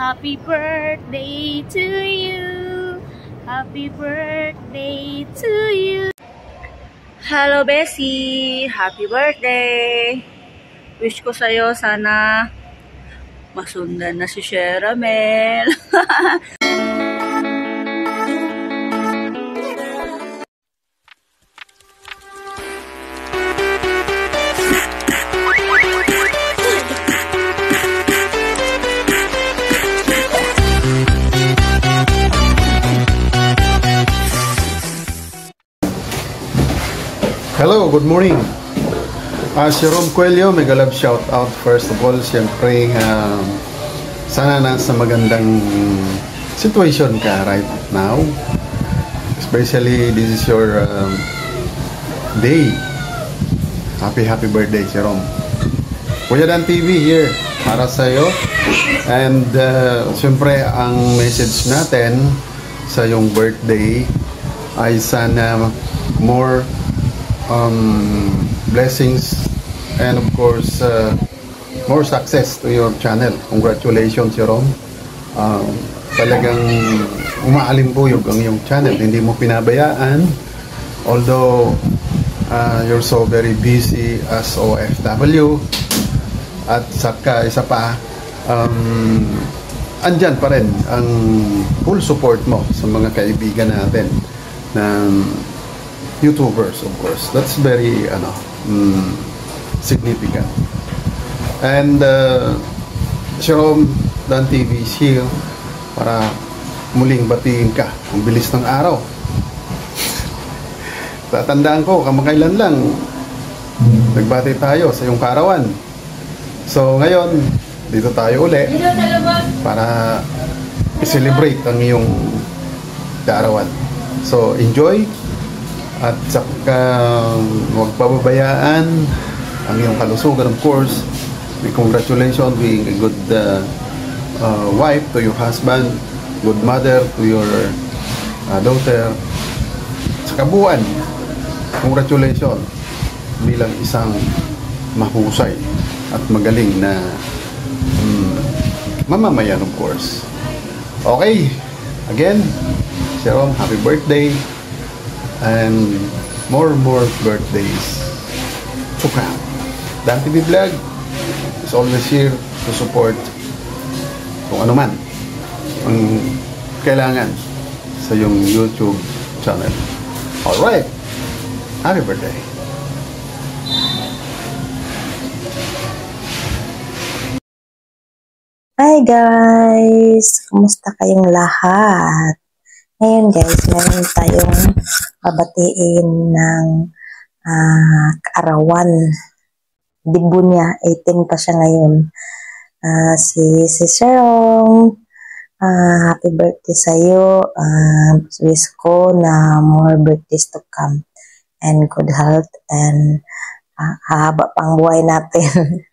Happy birthday to you. Happy birthday to you. Hello, Bessie. Happy birthday. Wish ko sa'yo sana masundan na si Sheramel. Hello, good morning. Jerome Coelho, mega love shout out. First of all, siyempre, sana nasa magandang situation ka right now. Especially, this is your day. Happy birthday, Jerome. Kuya Dan TV here para sa'yo. And siyempre, ang message natin sa yung birthday ay sana more blessings and of course more success to your channel. Congratulations, Jerome. Talagang umaalimbuyog ang iyong channel, hindi mo pinabayaan, although you're so very busy as OFW, at saka isa pa andyan pa rin ang full support mo sa mga kaibigan natin na YouTubers, of course. That's very significant. And Jerome Dan TV is here para muling batiin ka. Ang bilis ng araw. Tatandaan ko, kamakailan lang nagbati tayo sa iyong kaarawan. So ngayon, dito tayo uli para i-celebrate ang iyong kaarawan. So enjoy. At saka huwag pababayaan ang iyong kalusugan, of course. Congratulations being a good wife to your husband, good mother to your daughter. Sa kabuuan, congratulations bilang isang mahusay at magaling na mamamayan, of course. Okay, again, Jerome, happy birthday. And more birthdays to come. Dan TV Vlog is always here to support kung ano man ang kailangan sa iyong YouTube channel. Alright, happy birthday. Hi guys! Kumusta kayong lahat? Ngayon guys, meron tayong babatiin ng kaarawan. Dibo niya, 18 pa siya ngayon. Si Serong, happy birthday sa'yo. Wish ko na more birthdays to come. And good health and hahaba pang buhay natin.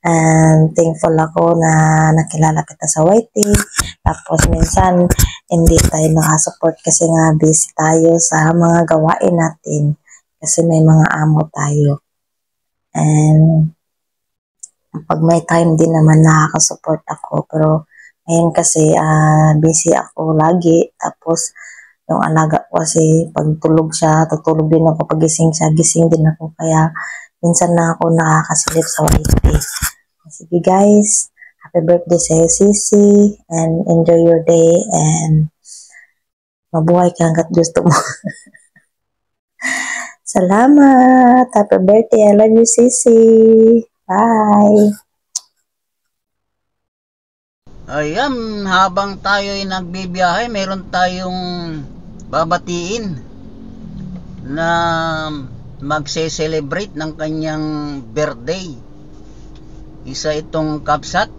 And thankful ako na nakilala kita sa YT. Tapos minsan hindi tayo nakasupport kasi nga busy tayo sa mga gawain natin. Kasi may mga amo tayo. And pag may time din naman nakakasupport ako. Pero ngayon kasi busy ako lagi. Tapos yung alaga ko kasi pag tulog siya, tutulog din ako. Pag gising siya, gising din ako. Kaya minsan na ako nakakasilip sa YT. Sige guys, happy birthday sa'yo Sisi, and enjoy your day, and mabuhay ka hanggat gusto mo. Salamat! Happy birthday! I love you Sisi! Bye! Ayan, habang tayo ay nagbibiyahe, meron tayong babatiin na magse-celebrate ng kanyang birthday. Isa itong Kapsat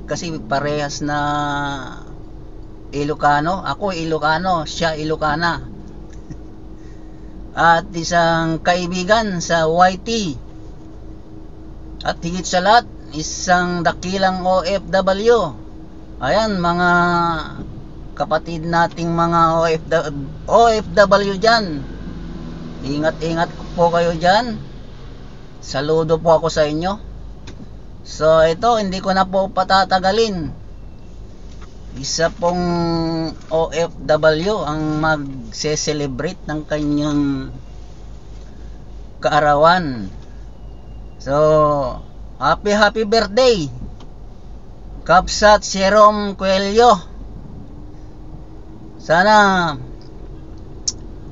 kasi parehas na Ilocano. Ako Ilocano, siya Ilocana. At isang kaibigan sa YT. At higit sa lahat, isang dakilang OFW. Ayan, mga kapatid nating mga OFW dyan. Ingat-ingat po kayo dyan. Saludo po ako sa inyo. So ito, hindi ko na po patatagalin. Isa pong OFW ang magse-celebrate ng kanyang kaarawan. So, happy birthday, Kapsat Jerome Coelho. Sana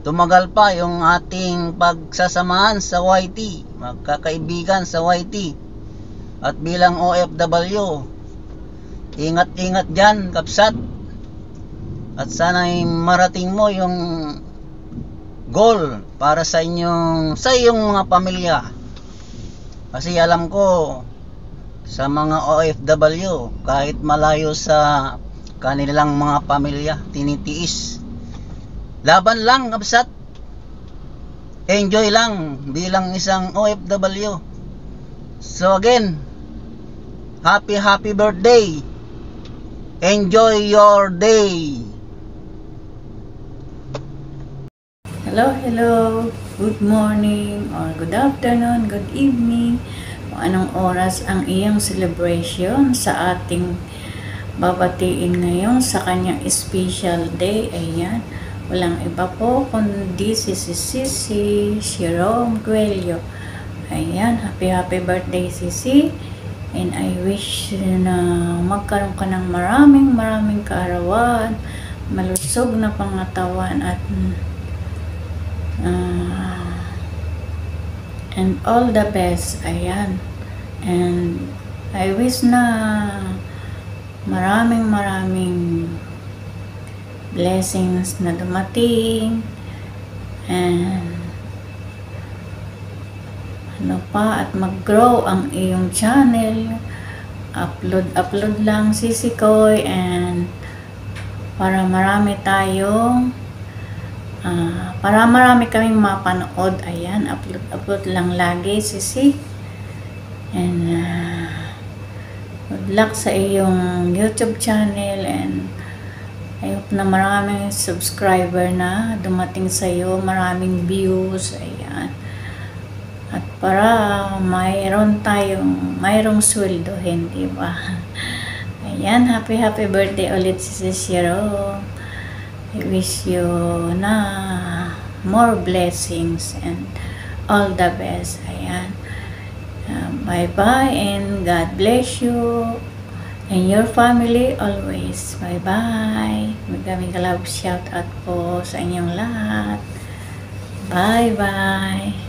tumagal pa yung ating pagsasamahan sa YT, magkakaibigan sa YT. At bilang OFW, ingat-ingat dyan, Kapsat. At sana'y marating mo yung goal para sa iyong mga pamilya. Kasi alam ko, sa mga OFW, kahit malayo sa kanilang mga pamilya, tinitiis. Laban lang, Kapsat. Enjoy lang bilang isang OFW. So again, happy birthday. Enjoy your day. Hello, good morning or good afternoon, good evening, kung anong oras ang iyong celebration sa ating babatiin ngayon sa kanyang special day. Ayan, walang iba po kundi si Jerome Coelho. Ayan, happy birthday Sisi, and I wish na magkaroon ka ng maraming kaarawan, malusog na pangatawan at and all the best. Ayan, and I wish na maraming blessings na dumating, and at mag-grow ang iyong channel. Upload lang Sisi Koy, and para marami kaming mapanood. Ayan, upload lang lagi Sisi, and good luck sa iyong YouTube channel, and I hope na maraming subscriber na dumating sa iyo, maraming views. Ayan, at para mayroong sweldohin, diba? Ayan, happy birthday ulit si Jerome. I wish you na more blessings and all the best. Ayan. Bye-bye, and God bless you and your family always. Bye-bye. Maraming love shout out po sa inyong lahat. Bye-bye.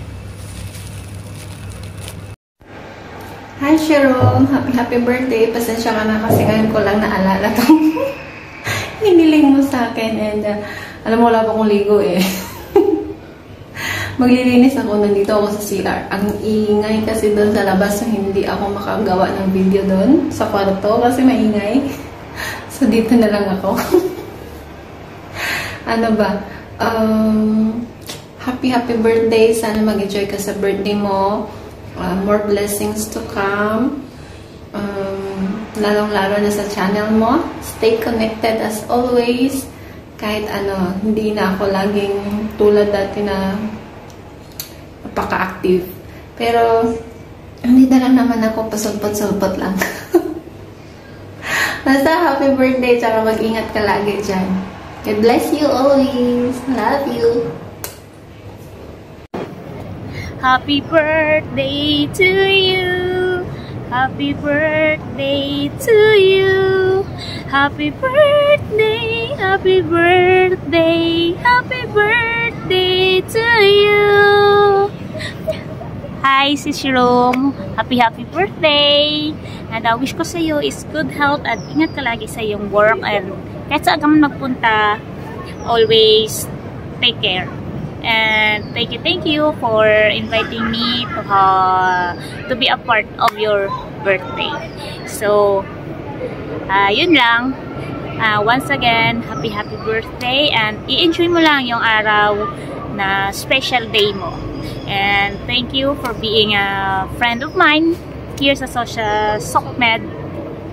Hi Jerome, happy birthday. Pasensya ka na kasi ngayon ko lang naalala itong hiniling mo sa akin, and alam mo, wala pa akong ligo eh. Maglilinis ako, nandito ako sa CR. Ang ingay kasi doon sa labas, so hindi ako makagawa ng video doon sa kwarto kasi maingay. So dito na lang ako. Ano ba? Happy birthday. Sana mag-enjoy ka sa birthday mo. More blessings to come. Lalong-lalo na sa channel mo. Stay connected as always. Kahit ano, hindi na ako laging tulad dati na napaka-active. Pero, hindi na lang naman ako pasulpot-sulpot lang. Basta happy birthday, tsaka mag-ingat ka lagi dyan. God bless you always. Love you. Happy birthday to you. Happy birthday to you. Happy birthday, happy birthday, happy birthday to you. Hi, Sis Jerome. Happy birthday. And wish ko sa iyo is good health at ingat ka lagi sa iyong work, and kahit saan ka man magpunta, always take care. And thank you for inviting me to be a part of your birthday. So, yun lang. Once again, happy birthday, and i-enjoy mo lang yung araw na special day mo. And thank you for being a friend of mine here sa SocMed.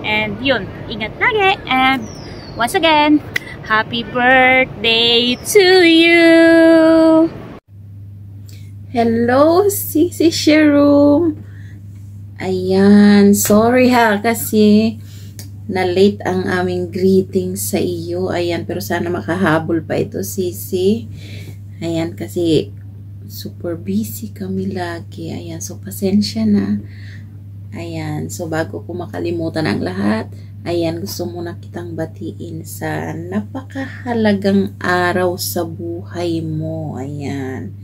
And yun, ingat lagi. And once again, happy birthday to you! Hello, Sisi Jerome. Ayan, sorry ha kasi na late ang aming greetings sa iyo. Ayan, pero sana makahabol pa ito, Sisi. Ayan, kasi super busy kami lagi. Ayan, so pasensya na. Ayan, so bago ko makalimutan ang lahat, ayan, gusto muna kitang batiin sa napakahalagang araw sa buhay mo. Ayan.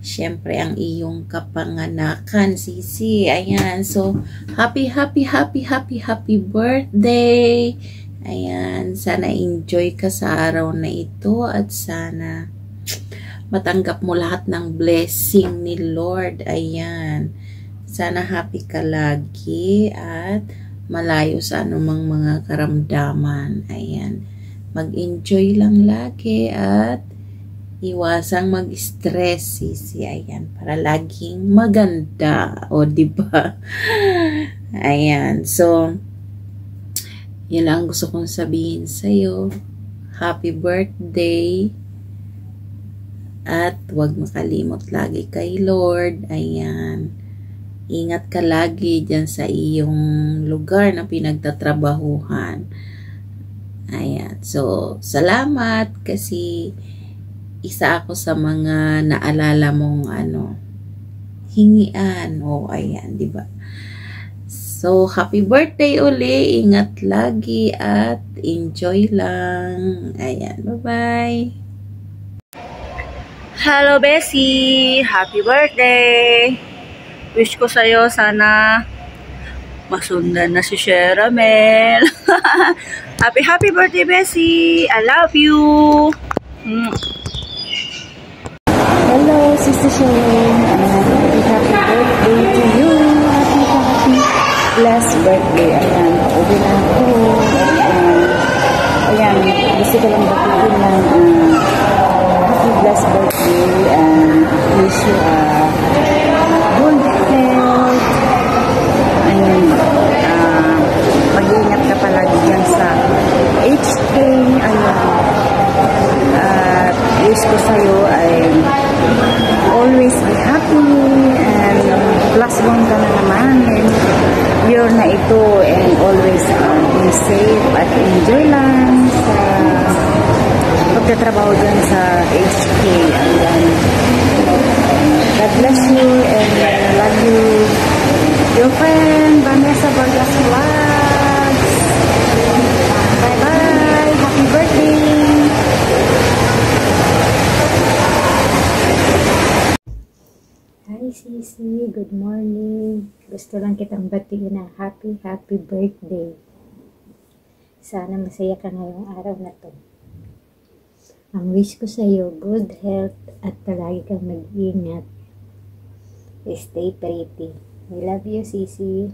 Siyempre, ang iyong kapanganakan, Sisi. Ayan. So, happy birthday. Ayan. Sana enjoy ka sa araw na ito at sana matanggap mo lahat ng blessing ni Lord. Ayan. Sana happy ka lagi at malayo sa anumang mga karamdaman. Ayan. Mag-enjoy lang lagi at iwasang mag-stress, Sisi. Ayan, para laging maganda. O, diba? Ayan. So, yun lang gusto kong sabihin sa'yo. Happy birthday. At huwag makalimot lagi kay Lord. Ayan. Ingat ka lagi dyan sa iyong lugar na pinagtatrabahuhan. Ayan. So, salamat kasi isa ako sa mga naalala mong hingian. O, ayan, di ba? So, happy birthday uli. Ingat lagi at enjoy lang. Ayan, bye-bye. Hello, Bessie! Happy birthday! Wish ko sa'yo sana masundan na si Sheramel. Happy birthday, Bessie! I love you! Hello, Sister Sharon. Happy birthday to you. Happy blessed birthday. Ayan, pauwi na ako. Ayan, gusto ko lang batiin lang happy blessed birthday and wish you good health. Ayan, mag-iingat ka palagi dyan sa HK. Ayan, wish ko sa'yo ay always be happy and plus one ka na naman and year na ito and always be safe at enjoy lang sa pagtatrabaho dyan sa HK. Ayan. God bless you and love you. Your friend Vanessa Vargas Vlogs. Bye bye. Happy birthday. Hi Sisi, good morning. Gusto lang kitang batiin na happy birthday. Sana masaya ka ngayong araw na to. Ang wish ko sa iyo, good health at palagi kang mag-ingat. Stay pretty. I love you, Sisi.